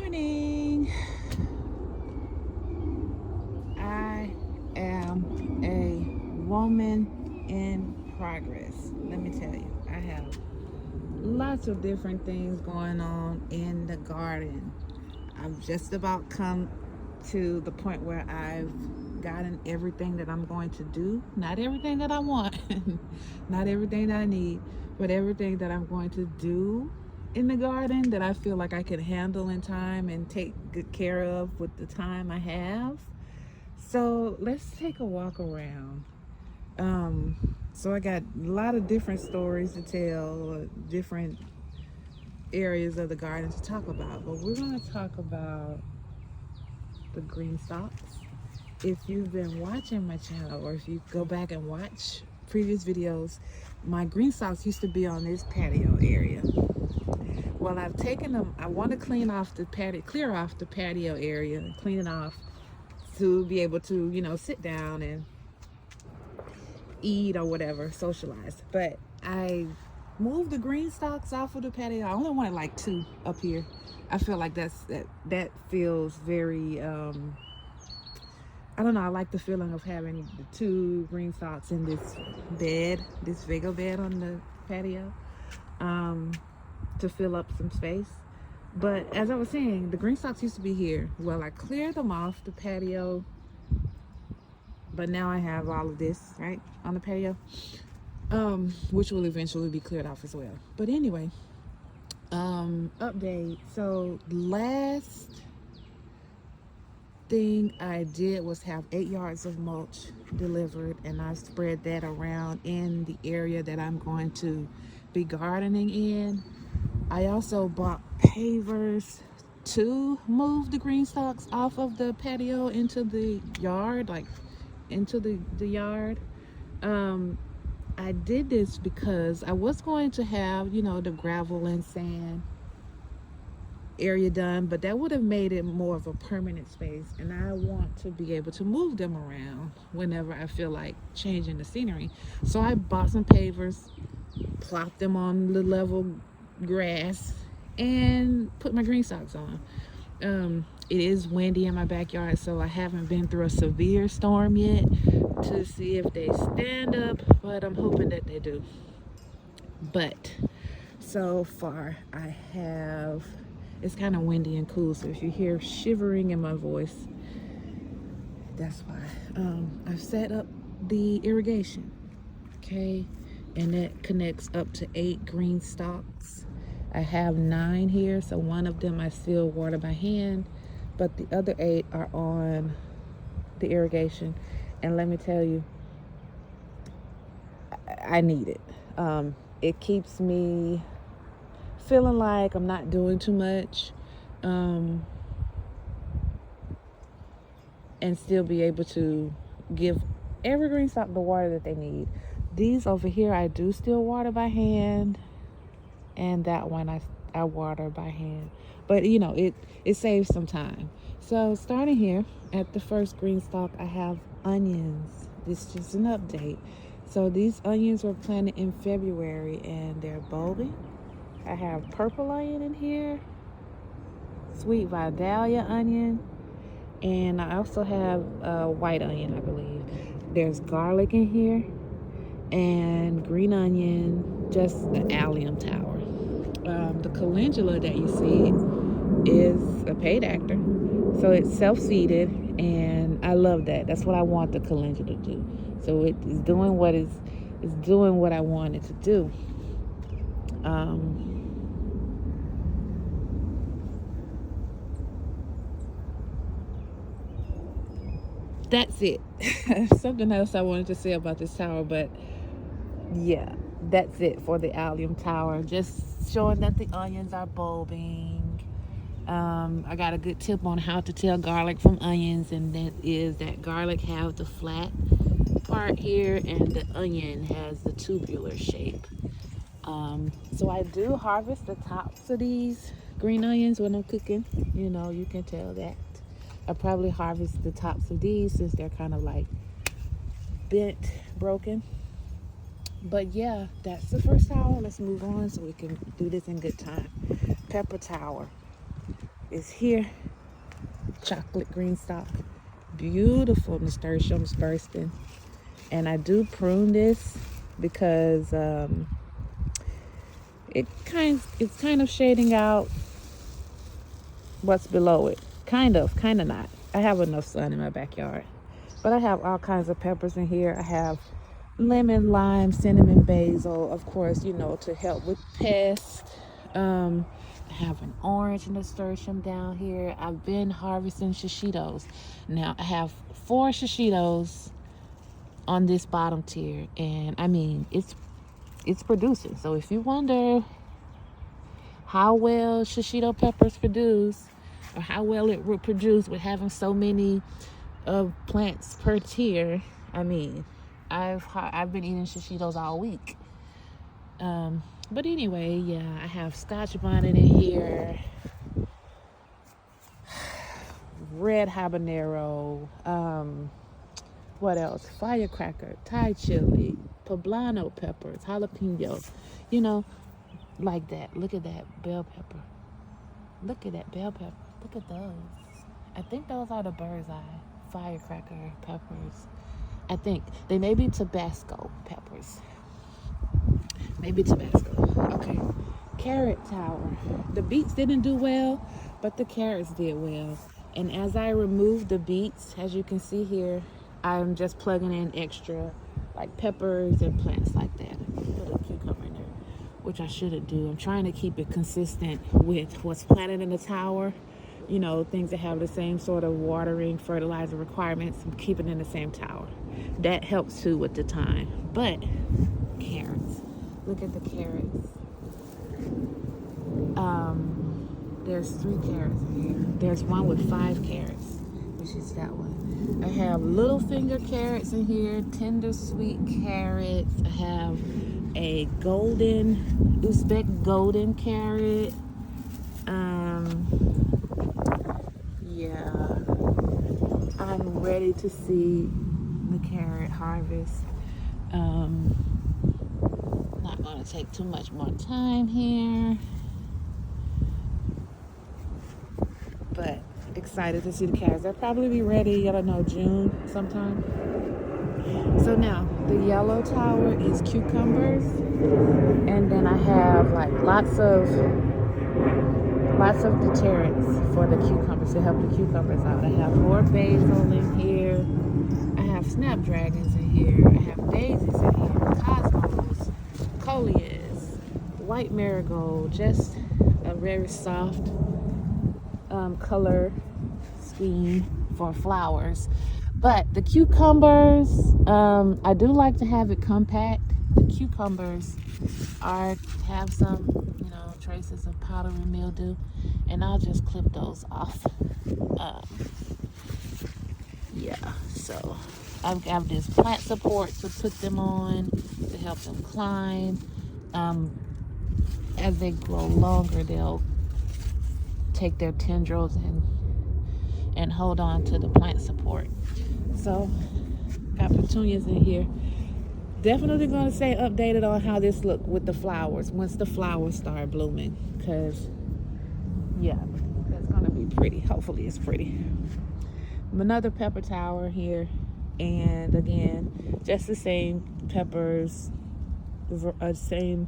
morning. I am a woman in progress. Let me tell you, I have lots of different things going on in the garden. I've just about come to the point where I've gotten everything that I'm going to do. Not everything that I want, not everything that I need, but everything that I'm going to do in the garden that I feel like I can handle in time and take good care of with the time I have. So let's take a walk around. So I got a lot of different stories to tell, different areas of the garden to talk about, but we're going to talk about the green stalks. If you've been watching my channel, or if you go back and watch previous videos, my green stalks used to be on this patio area. Well, I've taken them. I want to clear off the patio area and clean it off to be able to, sit down and eat or whatever, socialize. But I moved the green stalks off of the patio. I only wanted like two up here. I feel like that feels very I don't know, I like the feeling of having the two green stalks in this bed, this Vego bed on the patio, to fill up some space. But as I was saying, the green stalks used to be here. Well, I cleared them off the patio, but now I have all of this right on the patio, which will eventually be cleared off as well. But anyway, update. So last thing I did was have 8 yards of mulch delivered, and I spread that around in the area that I'm going to be gardening in. I also bought pavers to move the green stalks off of the patio into the yard, like into the yard. I did this because I was going to have, the gravel and sand area done, but that would have made it more of a permanent space, and I want to be able to move them around whenever I feel like changing the scenery. So I bought some pavers, plopped them on the level grass, and put my green stalks on. It is windy in my backyard, so I haven't been through a severe storm yet to see if they stand up, but I'm hoping that they do. But so far it's kind of windy and cool, so if you hear shivering in my voice, that's why. I've set up the irrigation, okay, and that connects up to 8 green stalks. I have 9 here, so one of them I still water by hand, but the other 8 are on the irrigation. And let me tell you, I need it. It keeps me feeling like I'm not doing too much, and still be able to give every green stalk the water that they need. These over here I do still water by hand, and that one I water by hand, but it saves some time. So starting here at the first green stalk, I have onions. This is just an update. So these onions were planted in February, and they're bulbing. I have purple onion in here, sweet Vidalia onion, and I also have white onion, I believe. There's garlic in here, and green onion, just the allium tower. The calendula that you see is a paid actor, so it's self-seeded, and I love that. That's what I want the calendula to do. So it is doing what I want it to do. That's it. Something else I wanted to say about this tower, but yeah, that's it for the allium tower. Just showing that the onions are bulbing. I got a good tip on how to tell garlic from onions, and that is that garlic have the flat part here, and the onion has the tubular shape. So I do harvest the tops of these green onions when I'm cooking. You can tell that. I probably harvest the tops of these since they're kind of like bent, broken. But yeah, that's the first tower. Let's move on so we can do this in good time. Pepper tower. is here. Chocolate Greenstalk. Beautiful nasturtiums bursting. And I do prune this because it's kind of shading out what's below it. Kind of not. I have enough sun in my backyard. But I have all kinds of peppers in here. I have lemon, lime, cinnamon, basil, of course, to help with pests. I have an orange nasturtium down here. I've been harvesting shishitos. Now I have 4 shishitos on this bottom tier, and I mean it's producing. So if you wonder how well shishito peppers produce, or how well it would produce with having so many plants per tier, I mean, I've been eating shishitos all week. But anyway, yeah, I have Scotch bonnet in here, red habanero, what else? Firecracker, Thai chili, poblano peppers, jalapenos, like that. Look at that bell pepper. Look at that bell pepper. Look at those. I think those are the bird's eye firecracker peppers. I think they may be Tabasco peppers. Maybe Tabasco. Okay. Carrot tower. The beets didn't do well, but the carrots did well. And as I remove the beets, as you can see here, I'm just plugging in extra like peppers and plants like that. Put a cucumber in there, which I shouldn't do. I'm trying to keep it consistent with what's planted in the tower. Things that have the same sort of watering, fertilizer requirements. I'm keeping in the same tower. That helps too with the time. But carrots. Look at the carrots. There's 3 carrots in here. There's one with 5 carrots, which is that one. I have little finger carrots in here, tender sweet carrots. I have a Uzbek golden carrot. Yeah, I'm ready to see the carrot harvest. Not going to take too much more time here, but excited to see the carrots. They'll probably be ready, I don't know, June sometime. So now the yellow tower is cucumbers, and then I have like lots of deterrents for the cucumbers to help the cucumbers out. I have more basil in here. I have snapdragons in here. I have daisies in here, cosmos, coleus, white marigold, just a very soft color scheme for flowers. But the cucumbers, I do like to have it compact. The cucumbers have some, traces of powdery mildew, and I'll just clip those off. Yeah, so I've got this plant support to put them on to help them climb. As they grow longer, they'll take their tendrils and hold on to the plant support. So got petunias in here. Definitely going to stay updated on how this look with the flowers once the flowers start blooming, because yeah, that's going to be pretty. Hopefully it's pretty. Another pepper tower here, and again just the same peppers, same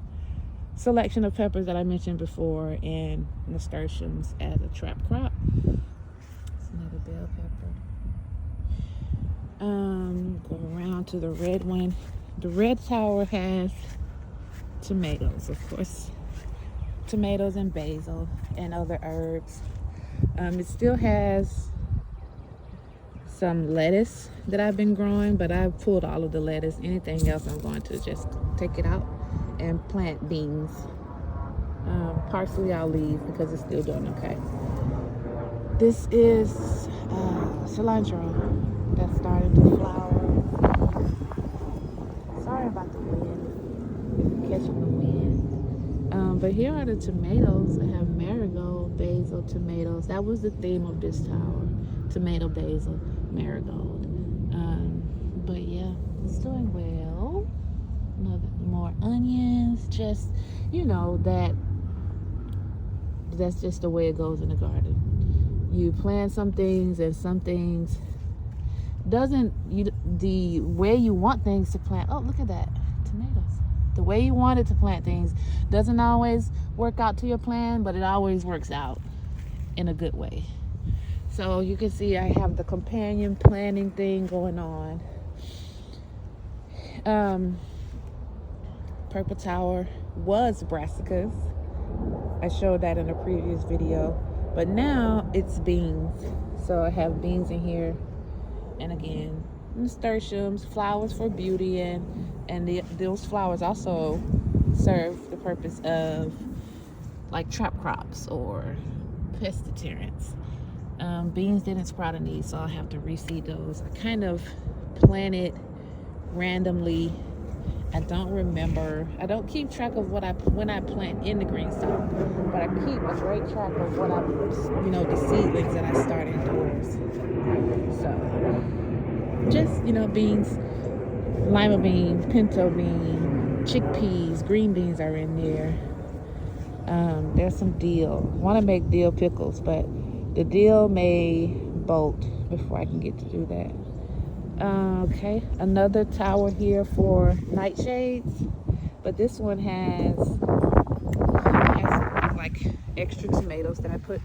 selection of peppers that I mentioned before, and nasturtiums as a trap crop. It's another bell pepper. Go around to the red one. The red tower has tomatoes, of course. Tomatoes and basil and other herbs. It still has some lettuce that I've been growing, but I've pulled all of the lettuce. Anything else, I'm going to just take it out and plant beans. Parsley I'll leave because it's still doing okay. This is cilantro that's starting to flower. Sorry about the wind, catching the wind. But here are the tomatoes. I have marigold, basil, tomatoes. That was the theme of this tower: tomato, basil, marigold. But yeah, it's doing well. More onions. Just that's just the way it goes in the garden. You plant some things, and some things the way you want things to plant. Oh, look at that, tomatoes. The way you wanted to plant things doesn't always work out to your plan, but it always works out in a good way. So you can see I have the companion planting thing going on. Purple tower was brassicas. I showed that in a previous video, but now it's beans. So I have beans in here, and again, nasturtiums, flowers for beauty, and those flowers also serve the purpose of like trap crops or pest deterrents. Beans didn't sprout a need, so I'll have to reseed those. I kind of planted randomly. I don't keep track of when I plant in the Greenstalk, but I keep a great track of what the seedlings that I start indoors. So just, beans, lima beans, pinto bean, chickpeas, green beans are in there. There's some dill. I want to make dill pickles, but the dill may bolt before I can get to do that. Okay, another tower here for nightshades, but this one has like extra tomatoes that I put.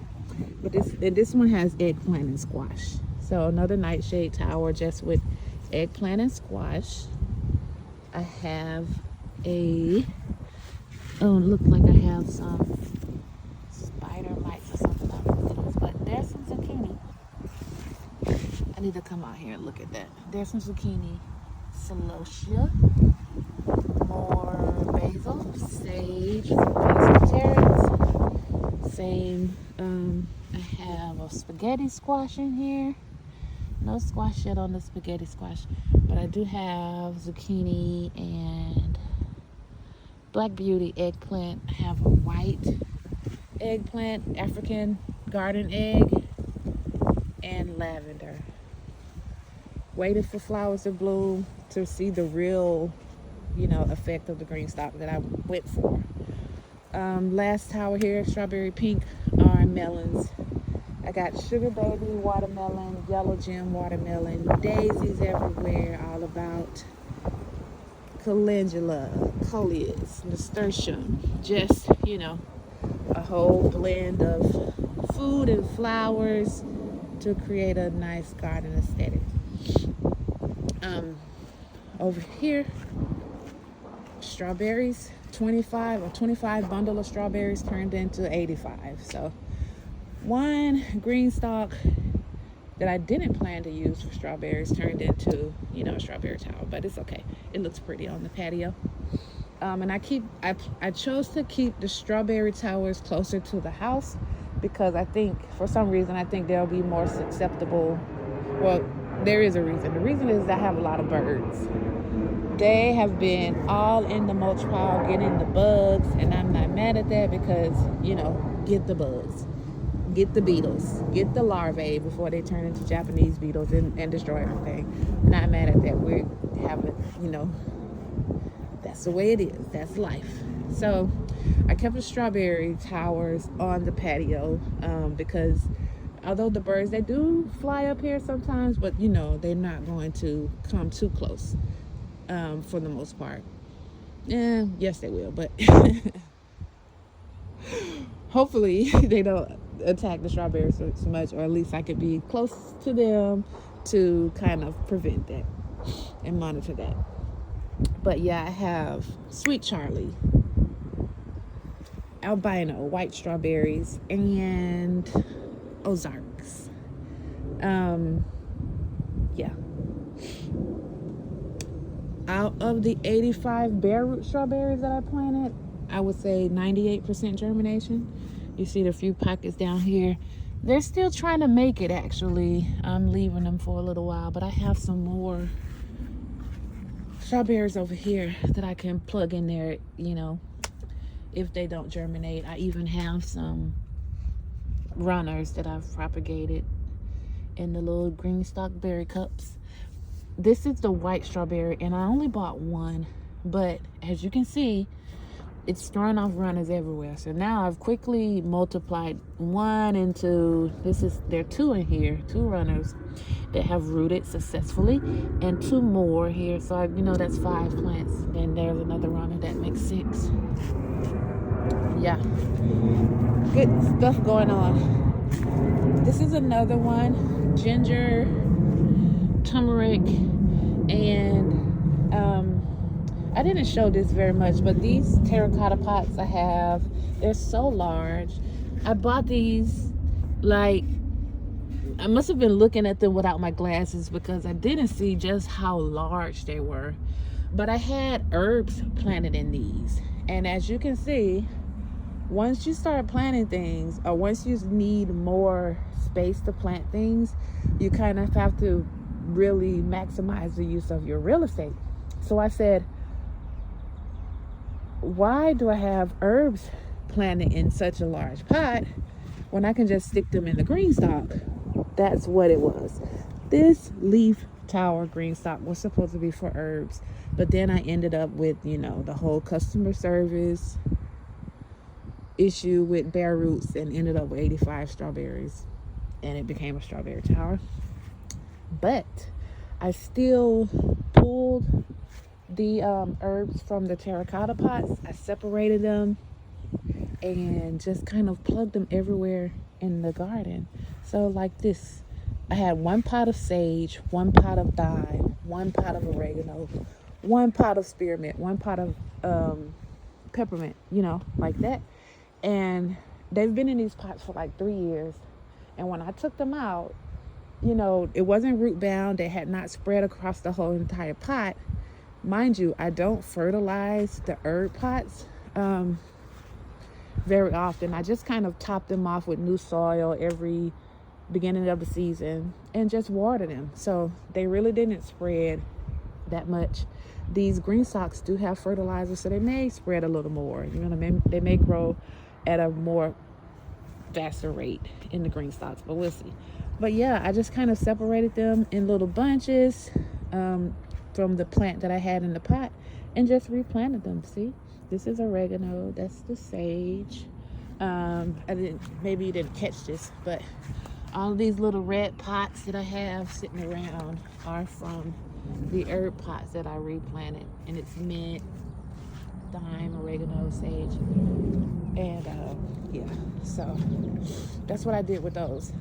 But this one has eggplant and squash. So another nightshade tower just with eggplant and squash. I have look like I have some spider mites or something on those, but there's some zucchini. I need to come out here and look at that. There's some zucchini, celosia, more basil, sage, basil carrots. Same. I have a spaghetti squash in here. No squash yet on the spaghetti squash, but I do have zucchini and black beauty eggplant. I have a white eggplant, African garden egg, and lavender. Waited for flowers to bloom to see the real, effect of the Greenstalk that I went for. Last tower here, strawberry pink are melons. I got sugar baby watermelon, yellow gem watermelon, daisies everywhere, all about calendula, coleus, nasturtium, just, a whole blend of food and flowers to create a nice garden aesthetic. Over here, strawberries, 25 bundle of strawberries turned into 85. So one Greenstalk that I didn't plan to use for strawberries turned into, a strawberry tower, but it's okay. It looks pretty on the patio. And I chose to keep the strawberry towers closer to the house because for some reason, I think they'll be more susceptible. Well, there is a reason. The reason is I have a lot of birds. They have been all in the mulch pile getting the bugs, and I'm not mad at that because, get the bugs, get the beetles, get the larvae before they turn into Japanese beetles and destroy everything. I'm not mad at that. We're having, that's the way it is. That's life. So I kept the strawberry towers on the patio because although the birds, they do fly up here sometimes, but they're not going to come too close for the most part. Yes, they will, but hopefully they don't attack the strawberries so much, or at least I could be close to them to kind of prevent that and monitor that. But yeah, I have Sweet Charlie, albino white strawberries, and Ozarks. Yeah. Out of the 85 bare root strawberries that I planted, I would say 98% germination. You see the few pockets down here. They're still trying to make it, actually. I'm leaving them for a little while, but I have some more strawberries over here that I can plug in there, if they don't germinate. I even have some runners that I've propagated in the little Greenstalk berry cups. This is the white strawberry, and I only bought one, but as you can see, it's throwing off runners everywhere. So now I've quickly multiplied one into, there are two in here, two runners that have rooted successfully, and two more here. So that's 5 plants. Then there's another runner, that makes 6. Yeah, good stuff going on. This is another one, ginger, turmeric, and I didn't show this very much, but these terracotta pots I have, they're so large. I bought these, like, I must have been looking at them without my glasses because I didn't see just how large they were. But I had herbs planted in these, and as you can see, once you start planting things, or once you need more space to plant things, you kind of have to really maximize the use of your real estate. So I said, why do I have herbs planted in such a large pot when I can just stick them in the Greenstalk? That's what it was. This leaf tower Greenstalk was supposed to be for herbs, but then I ended up with, the whole customer service issue with bare roots, and ended up with 85 strawberries, and it became a strawberry tower. But I still pulled the herbs from the terracotta pots. I separated them and just kind of plugged them everywhere in the garden. So like this, I had 1 pot of sage, 1 pot of thyme, 1 pot of oregano, 1 pot of spearmint, 1 pot of peppermint, like that. And they've been in these pots for like 3 years. And when I took them out, it wasn't root bound. They had not spread across the whole entire pot. Mind you, I don't fertilize the herb pots very often. I just kind of top them off with new soil every beginning of the season and just water them. So they really didn't spread that much. These Greenstalks do have fertilizer, so they may spread a little more. They may grow at a more faster rate in the Greenstalks, but we'll see. But yeah, I just kind of separated them in little bunches from the plant that I had in the pot and just replanted them. See, this is oregano, that's the sage. Maybe you didn't catch this, but all of these little red pots that I have sitting around are from the herb pots that I replanted, and it's mint, thyme, oregano, sage, and yeah, so that's what I did with those.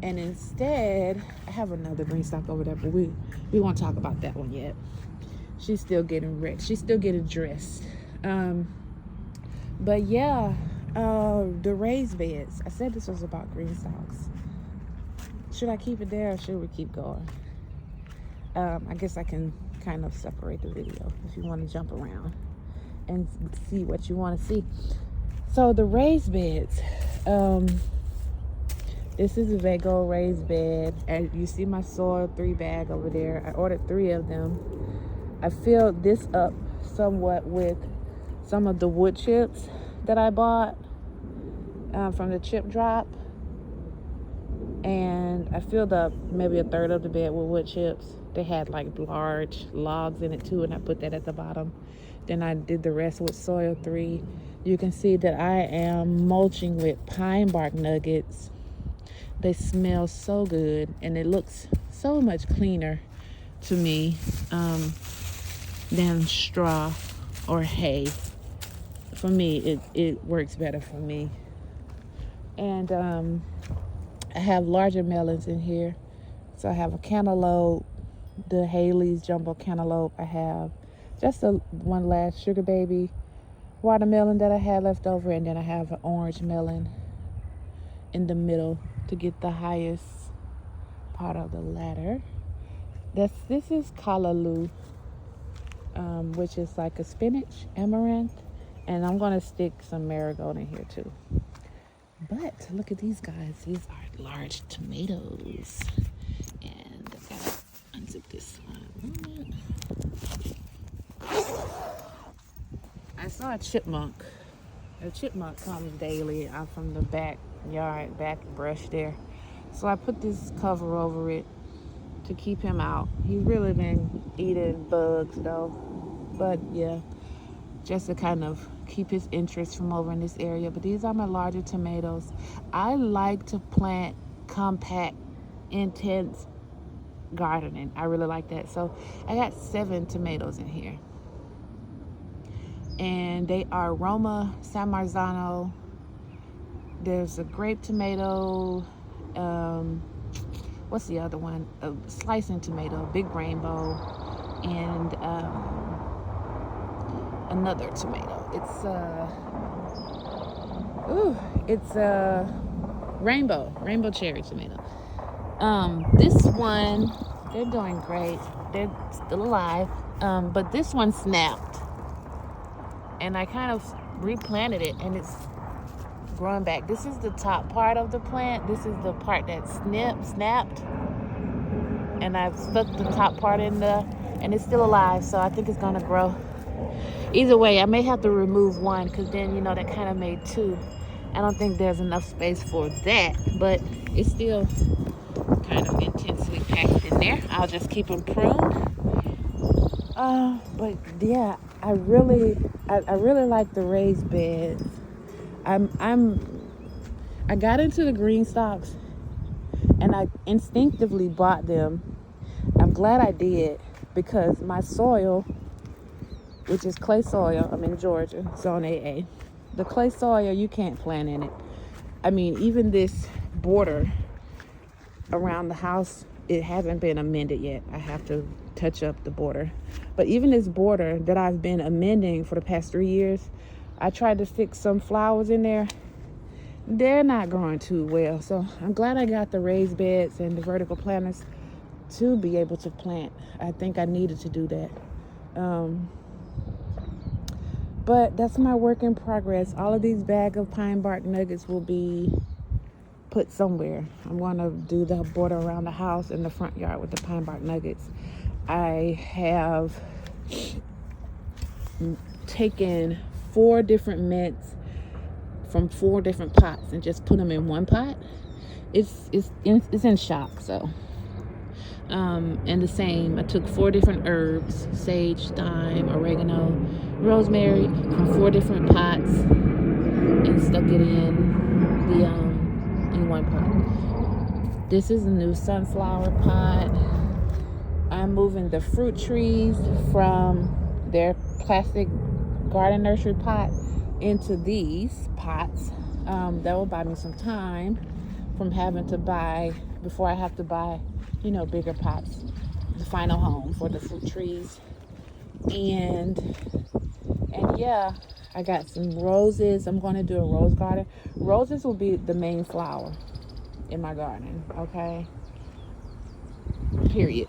And instead, I have another Greenstalk over there, but we won't talk about that one yet. She's still getting ready. She's still getting dressed. But yeah, the raised beds. I said this was about Greenstalks. Should I keep it there, or should we keep going? I guess I can kind of separate the video if you want to jump around and see what you want to see. So the raised beds. This is a Vego raised bed. And you see my soil 3 bag over there. I ordered 3 of them. I filled this up somewhat with some of the wood chips that I bought from the chip drop. And I filled up maybe a third of the bed with wood chips. They had like large logs in it too, and I put that at the bottom. Then I did the rest with soil 3. You can see that I am mulching with pine bark nuggets. They smell so good, and it looks so much cleaner to me than straw or hay. For me, it works better for me. And I have larger melons in here. So I have a cantaloupe, the Haley's jumbo cantaloupe. I have just one last sugar baby watermelon that I had left over, and then I have an orange melon in the middle to get the highest part of the ladder. This is callaloo, which is like a spinach, amaranth, and I'm gonna stick some marigold in here too. But look at these guys. These are large tomatoes, and I gotta unzip this one. I saw a chipmunk. A chipmunk comes daily out from the backyard, back brush there. So I put this cover over it to keep him out. He's really been eating bugs though. But yeah, just to kind of keep his interest from over in this area. But these are my larger tomatoes. I like to plant compact, intense gardening. I really like that. So I got 7 tomatoes in here, and they are Roma, San Marzano. There's a grape tomato. What's the other one? A slicing tomato, big rainbow, and another tomato. It's a rainbow cherry tomato. This one, they're doing great. They're still alive. But this one snapped, and I kind of replanted it, and it's growing back. This is the top part of the plant. This is the part that snapped, and I've stuck the top part in there, and it's still alive. So I think it's gonna grow. Either way, I may have to remove one, because then, you know, that kind of made 2. I don't think there's enough space for that, but it's still kind of intensely packed in there. I'll just keep them pruned. But yeah, I really like the raised beds. I got into the Greenstalks, and I instinctively bought them. I'm glad I did, because my soil, which is clay soil, I'm in Georgia, zone AA. The clay soil, you can't plant in it. I mean, even this border around the house, it hasn't been amended yet. I have to touch up the border. But even this border that I've been amending for the past 3 years, I tried to stick some flowers in there. They're not growing too well. So I'm glad I got the raised beds and the vertical planters to be able to plant. I think I needed to do that. But that's my work in progress. All of these bag of pine bark nuggets will be put somewhere. I'm going to do the border around the house in the front yard with the pine bark nuggets. I have taken 4 different mints from 4 different pots and just put them in one pot. It's in shock. So and the same, I took 4 different herbs: sage, thyme, oregano, rosemary, from 4 different pots and stuck it in one pot. This is a new sunflower pot. I'm moving the fruit trees from their plastic garden nursery pot into these pots. That will buy me some time from having to buy, before I have to buy, you know, bigger pots, the final home for the fruit trees. And yeah, I got some roses. I'm going to do a rose garden. Roses will be the main flower in my garden, okay? Period.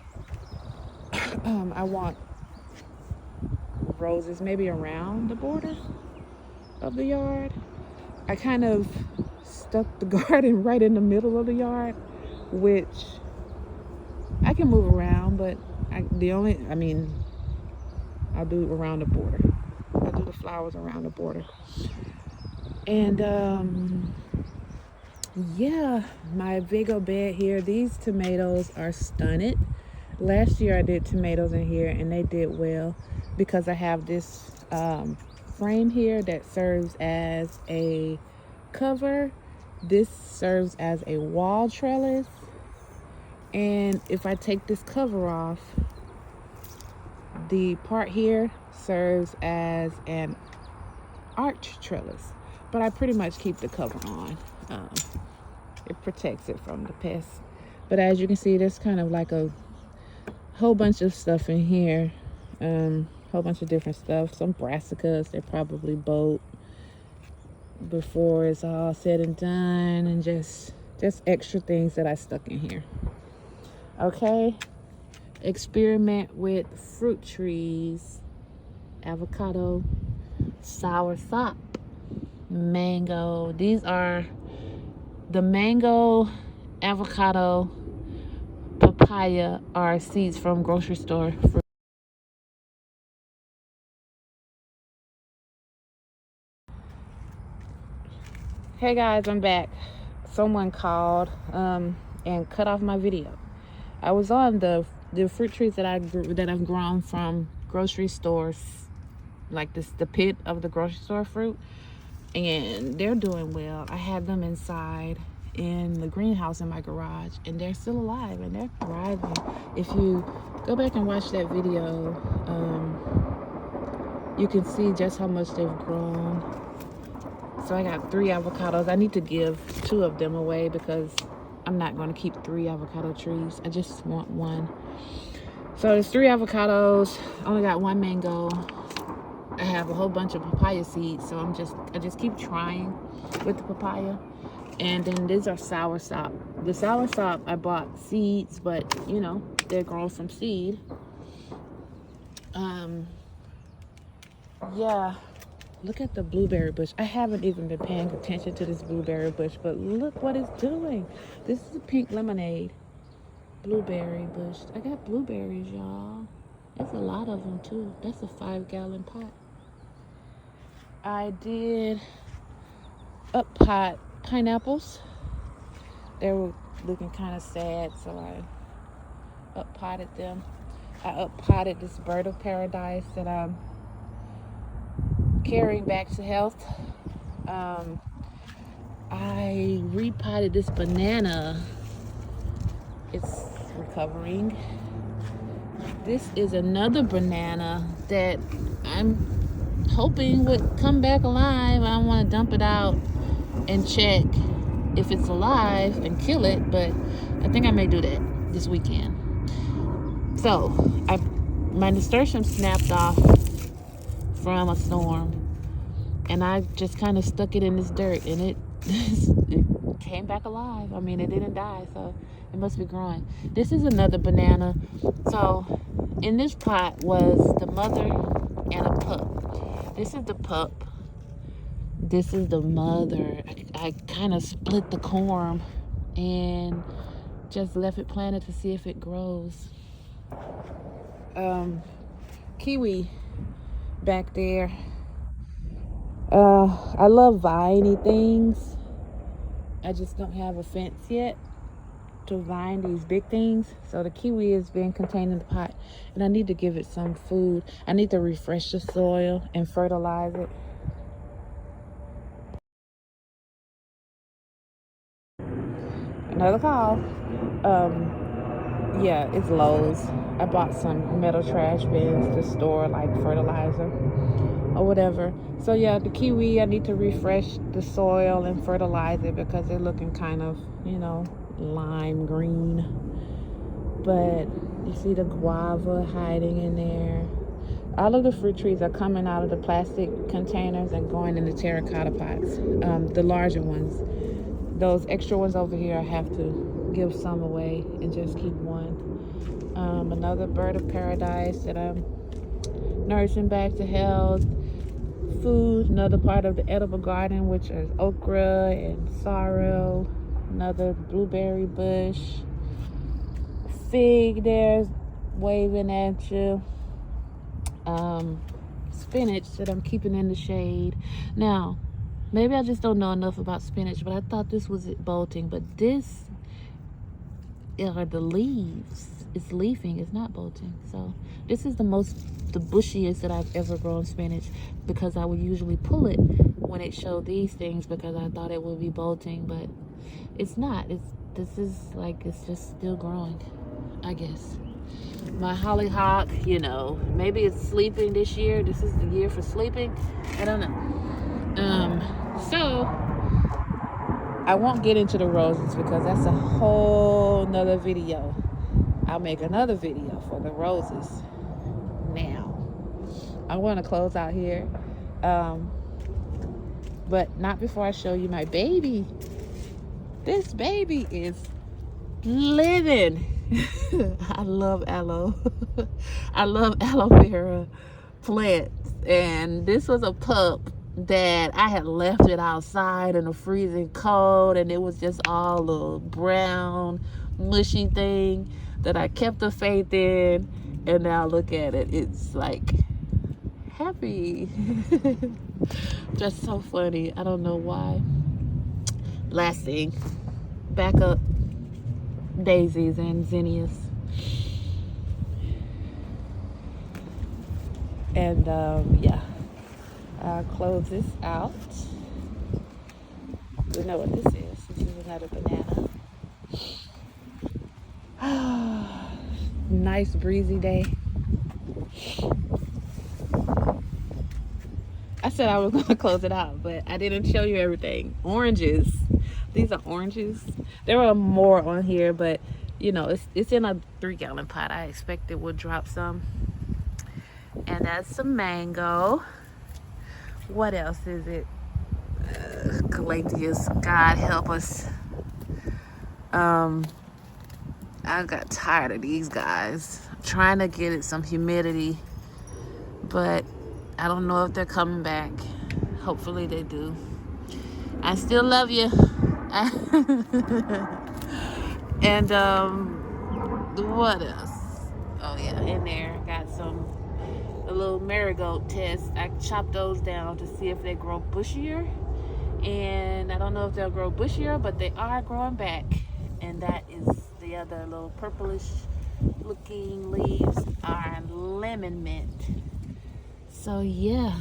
I want roses maybe around the border of the yard. I kind of stuck the garden right in the middle of the yard, which I can move around, but I'll do around the border. I'll do the flowers around the border. And yeah, my Vego bed here, these tomatoes are stunted. Last year I did tomatoes in here, and they did well because I have this frame here that serves as a cover. This serves as a wall trellis, and if I take this cover off, the part here serves as an arch trellis, but I pretty much keep the cover on. It protects it from the pests. But as you can see, there's kind of like a whole bunch of stuff in here, whole bunch of different stuff. Some brassicas, they're probably bolt before it's all said and done, and just extra things that I stuck in here. Okay, experiment with fruit trees: avocado, soursop, mango. These are the mango, avocado, papaya are seeds from grocery store fruit. Hey guys, I'm back. Someone called and cut off my video. I was on the fruit trees that I've grown from grocery stores like this, the pit of the grocery store fruit, and they're doing well. I had them inside in the greenhouse in my garage, and they're still alive and they're thriving. If you go back and watch that video, you can see just how much they've grown. So I got 3 avocados. I need to give 2 of them away because I'm not going to keep 3 avocado trees. I just want 1. So there's 3 avocados. I only got 1 mango. I have a whole bunch of papaya seeds, so I just keep trying with the papaya. And then these are soursop. The soursop, I bought seeds, but you know, they're grown from seed. Yeah, look at the blueberry bush. I haven't even been paying attention to this blueberry bush, but look what it's doing. This is a pink lemonade blueberry bush. I got blueberries, y'all. There's a lot of them too. That's a 5-gallon pot. I did up pot pineapples. They were looking kind of sad, so I up potted them. I up potted this bird of paradise that I'm carrying back to health. I repotted this banana. It's recovering. This is another banana that I'm hoping would come back alive. I want to dump it out and check if it's alive and kill it, but I think I may do that this weekend. So my nasturtium snapped off from a storm, and I just kind of stuck it in this dirt, and it came back alive. I mean, it didn't die, so it must be growing. This is another banana. So in this pot was the mother and a pup. This is the pup. This is the mother. I kind of split the corm and just left it planted to see if it grows. Kiwi back there. I love viney things. I just don't have a fence yet to vine these big things. So the kiwi is being contained in the pot, and I need to give it some food. I need to refresh the soil and fertilize it. Another call. Yeah, it's Lowe's. I bought some metal trash bins to store like fertilizer or whatever. So yeah, the kiwi, I need to refresh the soil and fertilize it because they're looking kind of, you know, lime green. But you see the guava hiding in there. All of the fruit trees are coming out of the plastic containers and going in the terracotta pots, the larger ones. Those extra ones over here, I have to give some away and just keep one. Another bird of paradise that I'm nourishing back to health. Food, another part of the edible garden, which is okra and sorrel. Another blueberry bush. Fig there's waving at you. Spinach that I'm keeping in the shade. Now, maybe I just don't know enough about spinach, but I thought this was it bolting. But this are the leaves. It's leafing, it's not bolting. So this is the bushiest that I've ever grown spinach, because I would usually pull it when it showed these things because I thought it would be bolting, but it's not. This is like, it's just still growing, I guess. My hollyhock, you know, maybe it's sleeping this year. This is the year for sleeping. I don't know. So I won't get into the roses because that's a whole nother video. I'll make another video for the roses. Now I want to close out here, but not before I show you my baby. This baby is living. I love aloe. I love aloe vera plants, and this was a pup that I had left it outside in the freezing cold, and it was just all a brown mushy thing that I kept the faith in, and now look at it. It's like happy. Just so funny. I don't know why. Last thing, back up daisies and zinnias, and yeah, Close this out. You know what this is. This is another banana. Nice breezy day. I said I was going to close it out, but I didn't show you everything. Oranges. These are oranges. There are more on here, but you know, it's in a 3-gallon pot. I expect it will drop some. And that's some mango. What else is it? Calatheas. God help us. I got tired of these guys. I'm trying to get it some humidity, but I don't know if they're coming back. Hopefully they do. I still love you. And what else? Oh yeah, in there got a little marigold test. I chopped those down to see if they grow bushier, and I don't know if they'll grow bushier, but they are growing back. And that is the other little purplish looking leaves are lemon mint. So yeah,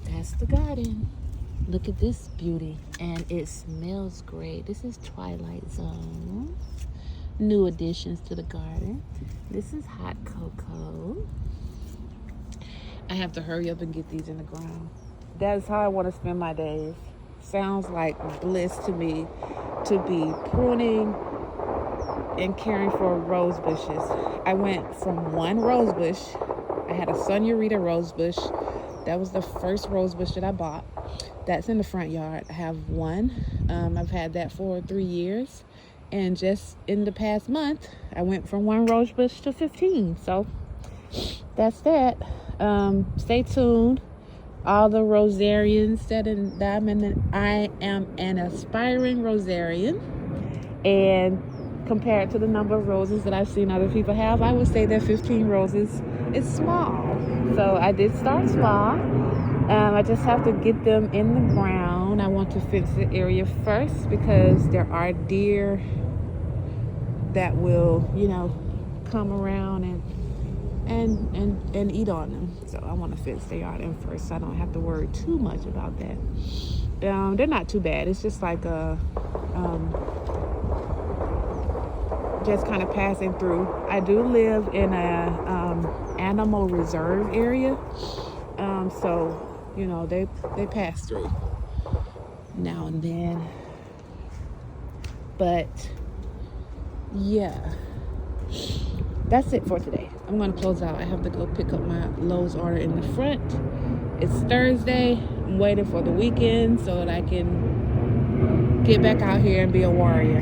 that's the garden. Look at this beauty, and it smells great. This is Twilight Zone. New additions to the garden. This is hot cocoa. I have to hurry up and get these in the ground. That's how I want to spend my days. Sounds like bliss to me to be pruning and caring for rose bushes. I went from one rose bush. I had a Sunurita rose bush. That was the first rose bush that I bought. That's in the front yard. I have one. I've had that for 3 years. And just in the past month, I went from one rose bush to 15. So that's that. Stay tuned. All the rosarians I am an aspiring rosarian. And compared to the number of roses that I've seen other people have, I would say that 15 roses is small. So I did start small. I just have to get them in the ground. I want to fence the area first because there are deer that will, you know, come around and eat on them. So I want to fence the yard in first so I don't have to worry too much about that. They're not too bad. It's just like just kind of passing through. I do live in a animal reserve area. So, you know, they pass through now and then. But yeah, that's it for today. I'm going to close out. I have to go pick up my Lowe's order in the front. It's Thursday. I'm waiting for the weekend so that I can get back out here and be a warrior.